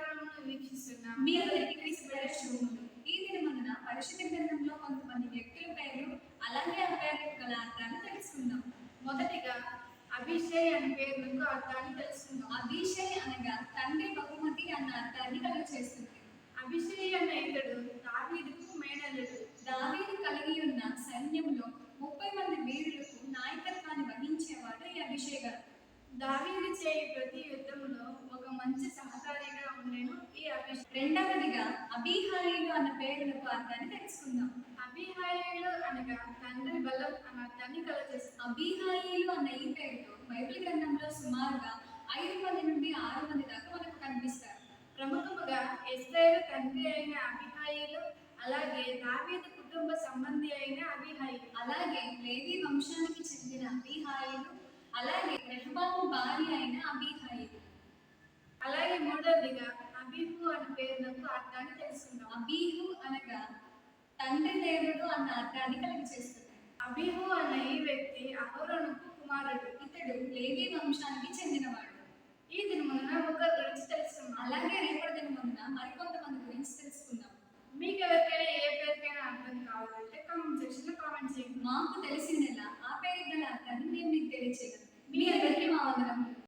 కార్యక్రమం వీక్షిస్తున్న మీ అందరికీ క్రీస్తు శుభములు. ఈ దినమందున పరిశుద్ధ గ్రంథంలో కొంతమంది వ్యక్తుల పేర్లు అలాగే ఆ పేర్లకు గల అర్థాన్ని తెలుసుకుందాం. మొదటిగా అభిషేక్ అనే పేరుకు అర్థాన్ని తెలుసుకుందాం. అభిషేక్ అనగా తండ్రి బహుమతి అన్న అర్థాన్ని కలుగచేస్తుంది. అభిషేక్ అన్న ఇతడు దావీదుకు మేనల్లుడు. దావీదు కలిగి ఉన్న సైన్యంలో 30 మంది వీరులకు నాయకత్వాన్ని వహించేవాడు ఈ అభిషేక్. దావీదు చేయి ప్రతి యుద్ధంలో ఒక మంచి సహకారిగా ఉండేను ఈ అభిషేక్. రెండవదిగా అబీహాయిలు అన్న పేరులకు అర్థాన్ని తెలుసుకుందాం. అబీహాయిలు అనగా తండ్రి బలం అన్న అర్థాన్ని కలుగచేస్తుంది. అబీహాయిలు అన్న ఈ పేరుతో బైబిల్ గ్రంథంలో సుమారుగా 5 మంది నుండి 6 మంది దాకా మనకు కనిపిస్తారు. ప్రముఖముగా ఎస్తేరు తండ్రి అయిన అబీహాయిలు, అలాగే దావీదు కుటుంబ సంబంధి అయిన అబీహాయిలు, అలాగే లేవి వంశానికి చెందిన అబీహాయిలు, అలాగే రెహబాము భార్య అయిన అబీహాయిలు. అలాగే మూడవదిగా అబీహు అనే పేరుకు అర్థాన్ని తెలుసుకుందాం. అబీహు అనగా తండ్రి దేవుడు అన్న అర్థాన్ని కలిగచేస్తుంది. అబీహు అన్న ఈ వ్యక్తి అహరోనుకు కుమారుడు. ఇతడు లేవి వంశానికి చెందినవాడు. ఈ దినమున ఒకరి గురించి తెలుసుకుందాం. అలాగే రేపటి దినమున మరికొంతమంది గురించి తెలుసుకుందాం. మీకు ఎవరికైనా ఏ పేరుకైనా అర్థం కావాలంటే కామెంట్ సెక్షన్ లో కామెంట్ చేయండి. మాకు తెలిసింది